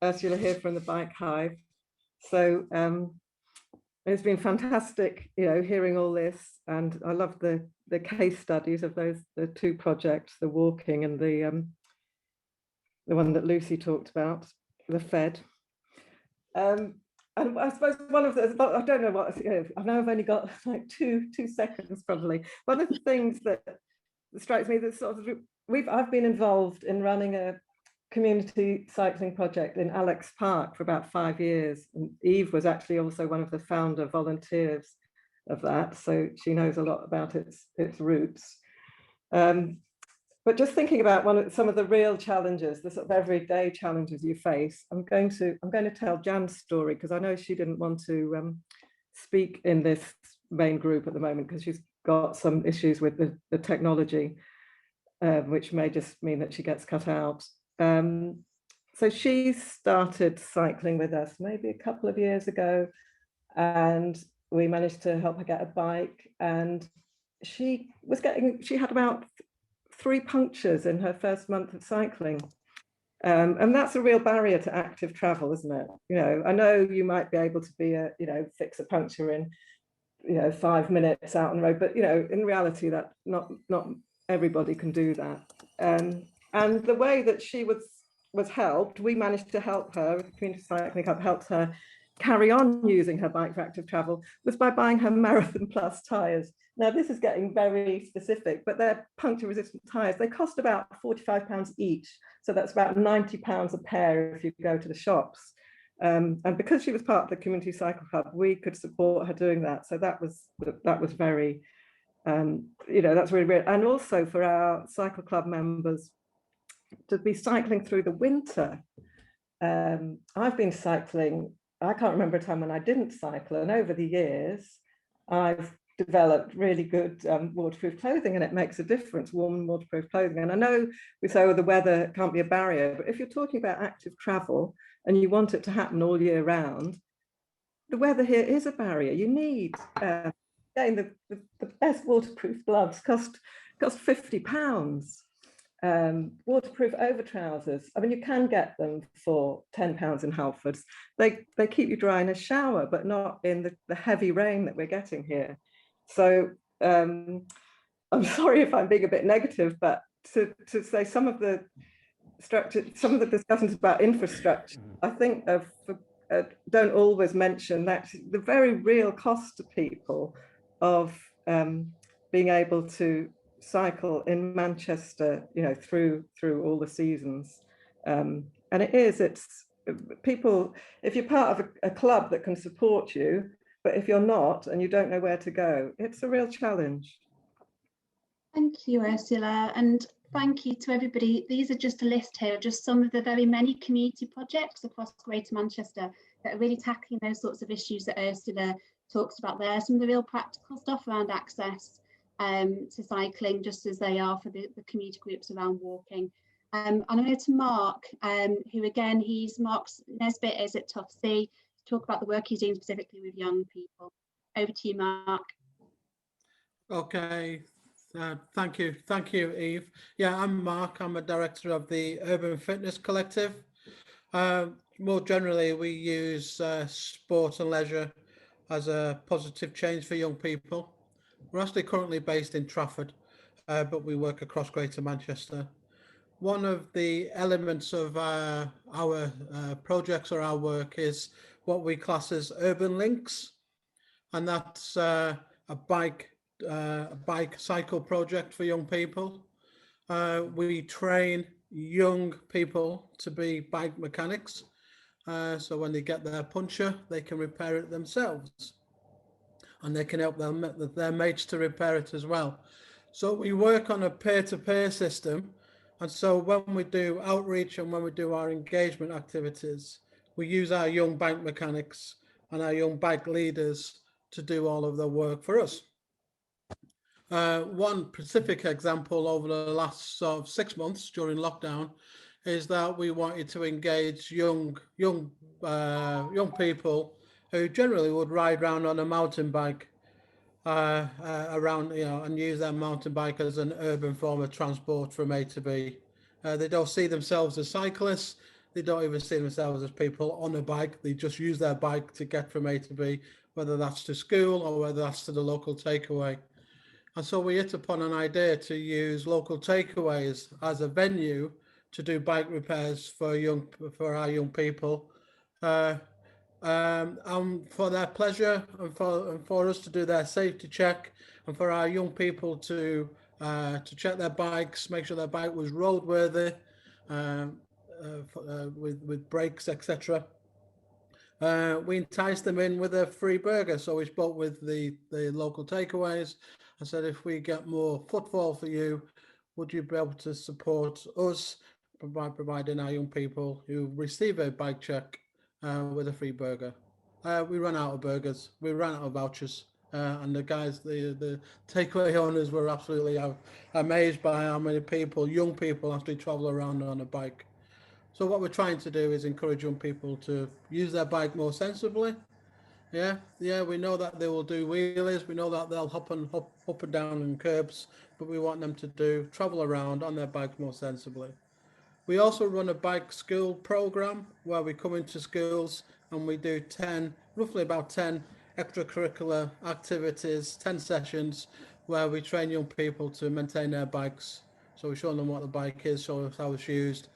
Ursula here from the Bike Hive. So it's been fantastic, hearing all this, and I love the case studies of the two projects, the walking and the one that Lucy talked about, the Fed. And I suppose one of the, I don't know what, I know I've only got like two seconds probably. One of the things that strikes me that sort of I've been involved in running a community cycling project in Alex Park for about 5 years. And Eve was actually also one of the founder volunteers of that, so she knows a lot about its roots. But just thinking about some of the real challenges, the sort of everyday challenges you face, I'm going to tell Jan's story, because I know she didn't want to speak in this main group at the moment because she's got some issues with the technology, which may just mean that she gets cut out. So she started cycling with us maybe a couple of years ago, and we managed to help her get a bike. And she had about 3 punctures in her first month of cycling. And that's a real barrier to active travel, isn't it? I know you might be able to fix a puncture in 5 minutes out on the road, but in reality that not everybody can do that. And the way that she was helped, we managed to help her, the Community Cycling Club helped her carry on using her bike for active travel, was by buying her Marathon Plus tyres. Now, this is getting very specific, but they're puncture-resistant tyres. They cost about £45 each, so that's about £90 a pair if you go to the shops. And because she was part of the Community Cycle Club, we could support her doing that. So that was very, that's really great. And also for our cycle club members to be cycling through the winter. I've been cycling, I can't remember a time when I didn't cycle, and over the years I've developed really good waterproof clothing, and it makes a difference, warm waterproof clothing. And I know we say, oh, the weather can't be a barrier, but if you're talking about active travel and you want it to happen all year round, the weather here is a barrier. You need the best waterproof gloves cost £50. Waterproof over trousers, I mean, you can get them for £10 in Halfords. They keep you dry in a shower, but not in the heavy rain that we're getting here. So I'm sorry if I'm being a bit negative, but to say some of the discussions about infrastructure, I think don't always mention that the very real cost to people of being able to cycle in Manchester, through all the seasons. And it's people, if you're part of a club that can support you, but if you're not and you don't know where to go, it's a real challenge. Thank you, Ursula, and thank you to everybody. These are just a list here of just some of the very many community projects across Greater Manchester that are really tackling those sorts of issues that Ursula talks about there. Some of the real practical stuff around access to cycling, just as they are for the community groups around walking. And I'm going to Mark, who again, Mark's Nesbitt is at Tough Sea, to talk about the work he's doing specifically with young people. Over to you, Mark. Okay, thank you, Eve. Yeah, I'm Mark. I'm a director of the Urban Fitness Collective. More generally, we use sport and leisure as a positive change for young people. We're actually currently based in Trafford, but we work across Greater Manchester. One of the elements of our projects or our work is what we class as urban links, and that's a bike cycle project for young people. We train young people to be bike mechanics, so when they get their puncture, they can repair it themselves, and they can help their mates to repair it as well. So we work on a peer-to-peer system, and so when we do outreach and when we do our engagement activities, we use our young bike mechanics and our young bike leaders to do all of the work for us. One specific example over the last sort of 6 months during lockdown is that we wanted to engage young people who generally would ride around on a mountain bike around, and use their mountain bike as an urban form of transport from A to B. They don't see themselves as cyclists. they don't even see themselves as people on a bike. They just use their bike to get from A to B, whether that's to school or whether that's to the local takeaway. And so we hit upon an idea to use local takeaways as a venue to do bike repairs for our young people, and for their pleasure, and for us to do their safety check, and for our young people to check their bikes, make sure their bike was roadworthy, with brakes, etc. We enticed them in with a free burger. So we spoke with the local takeaways and said, if we get more footfall for you, would you be able to support us by providing our young people who receive a bike check with a free burger? We ran out of burgers, we ran out of vouchers, and the guys, the takeaway owners, were absolutely amazed by how many people, young people, actually travel around on a bike. So what we're trying to do is encourage young people to use their bike more sensibly. Yeah, we know that they will do wheelies. We know that they'll hop and down on curbs, but we want them to travel around on their bikes more sensibly. We also run a bike school program where we come into schools and we do roughly about 10 extracurricular activities, 10 sessions where we train young people to maintain their bikes. So we show them what the bike is, show us how it's used,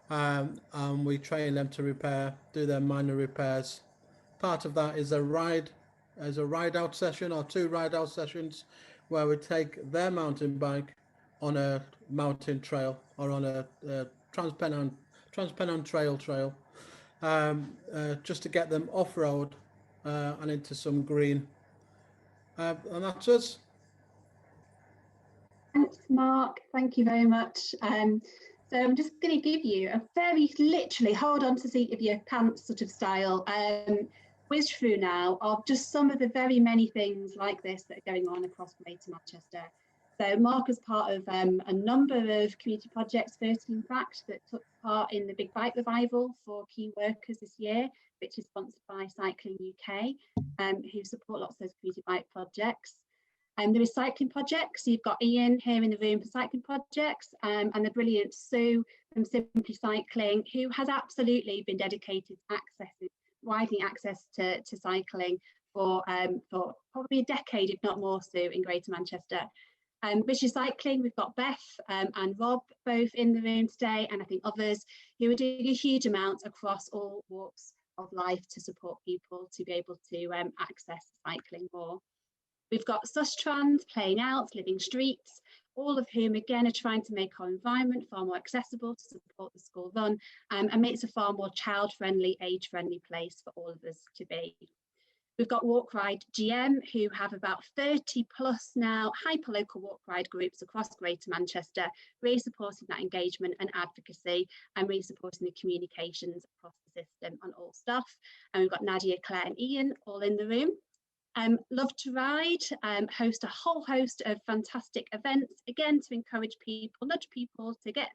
and we train them to do their minor repairs. Part of that is a ride out session, or 2 ride out sessions, where we take their mountain bike on a mountain trail or on a Transpennine trail, just to get them off road and into some green. And that's us. Thanks, Mark. Thank you very much. So I'm just going to give you a very literally hold on to the seat of your pants sort of style whiz through now of just some of the very many things like this that are going on across Greater Manchester. So Mark is part of a number of community projects, 30 in fact, that took part in the Big Bike Revival for key workers this year, which is sponsored by Cycling UK, who support lots of those community bike projects. There is cycling projects. So you've got Ian here in the room for cycling projects, and the brilliant Sue from Simply Cycling, who has absolutely been dedicated to widening access to cycling for probably a decade, if not more, Sue, in Greater Manchester. British Cycling, we've got Beth and Rob both in the room today, and I think others who are doing a huge amount across all walks of life to support people to be able to access cycling more. We've got Sustrans, Playing Out, Living Streets, all of whom again are trying to make our environment far more accessible to support the school run, and makes a far more child-friendly, age-friendly place for all of us to be. We've got Walk Ride GM, who have about 30 plus now hyper-local walk ride groups across Greater Manchester, really supporting that engagement and advocacy, and really supporting the communications across the system on all stuff. And we've got Nadia, Claire and Ian all in the room. Love to Ride host a whole host of fantastic events, again to encourage people, nudge people to get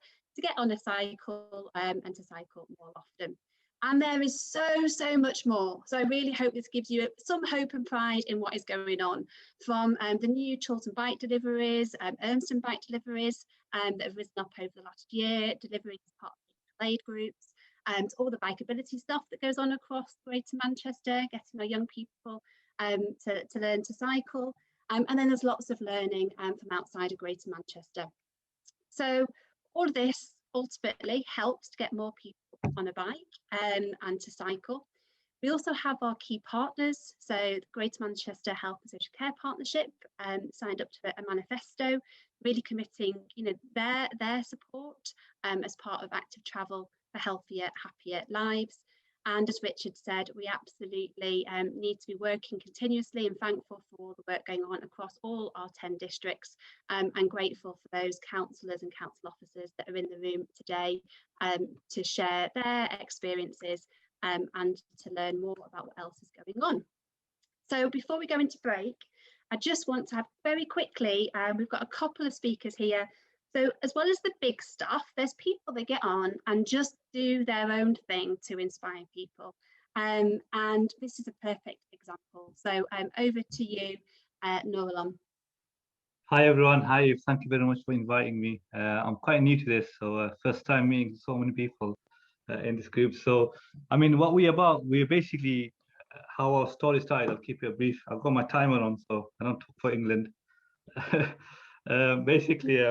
on a cycle and to cycle more often. And there is so much more. So I really hope this gives you some hope and pride in what is going on, from the new Chiltern bike deliveries, Urmston bike deliveries that have risen up over the last year, delivering as part of aid groups, and all the bikeability stuff that goes on across Greater Manchester, getting our young people to learn to cycle, and then there's lots of learning from outside of Greater Manchester. So all of this ultimately helps to get more people on a bike and to cycle. We also have our key partners, so the Greater Manchester Health and Social Care Partnership signed up to a manifesto, really committing their support as part of active travel for healthier, happier lives. And as Richard said, we absolutely need to be working continuously, and thankful for all the work going on across all our 10 districts, and grateful for those councillors and council officers that are in the room today to share their experiences and to learn more about what else is going on. So before we go into break, I just want to have very quickly, we've got a couple of speakers here. So as well as the big stuff, there's people that get on and just do their own thing to inspire people. And this is a perfect example. So over to you, Nolan. Hi everyone. Hi, thank you very much for inviting me. I'm quite new to this, so first time meeting so many people. in this group. So, I mean, what we're basically how our story started. I'll keep it brief. I've got my timer on, so I don't talk for England. Basically,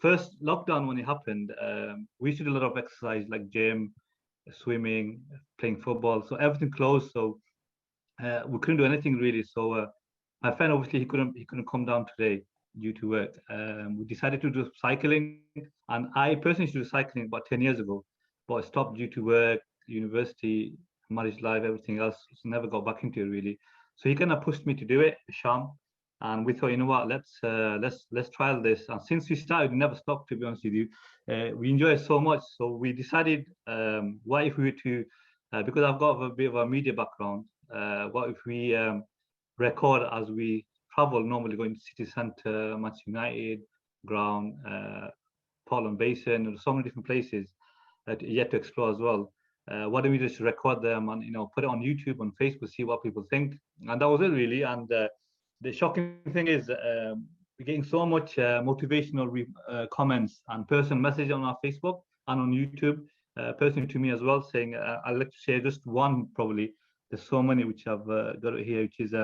first lockdown when it happened, we used to do a lot of exercise like gym, swimming, playing football. So everything closed. So we couldn't do anything really. So my friend obviously he couldn't come down today due to work. We decided to do cycling, and I personally used to do cycling about 10 years ago, but I stopped due to work, university, marriage life, everything else. So never got back into it really. So he kind of pushed me to do it, Sham, and we thought, you know what, let's trial this. And since we started, we never stopped. To be honest with you, we enjoy it so much. So we decided, what if we were to, because I've got a bit of a media background, what if we record as we travel, normally going to city centre, Manchester United, ground, Portland Basin, and so many different places yet to explore as well. Why don't we just record them and put it on YouTube, on Facebook, see what people think? And that was it really. And the shocking thing is we're getting so much motivational comments and personal messages on our Facebook and on YouTube, personally to me as well, saying I'd like to share just one probably. There's so many which I've got it here, which is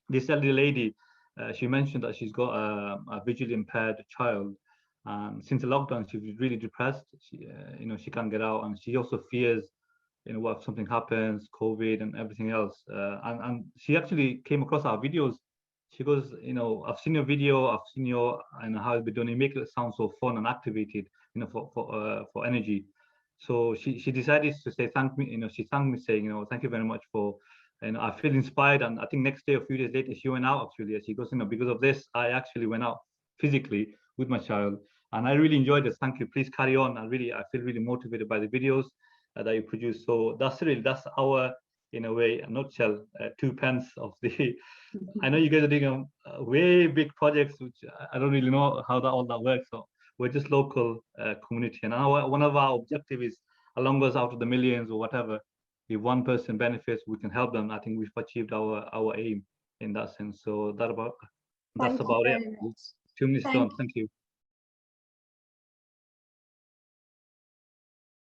this elderly lady. She mentioned that she's got a visually impaired child. Since the lockdown, she's really depressed. She can't get out, and she also fears, what if something happens, COVID and everything else. And she actually came across our videos. She goes, I've seen your video, I've seen your and how it's been done. You make it sound so fun and activated, for energy. So she decided to say thank me. She thanked me, saying, thank you very much for. And I feel inspired. And I think next day, a few days later, she went out actually. She goes, because of this, I actually went out physically with my child, and I really enjoyed this. Thank you. Please carry on. I feel really motivated by the videos that you produce. So that's our, in a way, a nutshell, 2 pence of the. I know you guys are doing way big projects, which I don't really know how all that works. So we're just local community, and one of our objective is, along us out of the millions or whatever, if one person benefits, we can help them. I think we've achieved our aim in that sense. So that's about it. much. 2 minutes done. Thank you.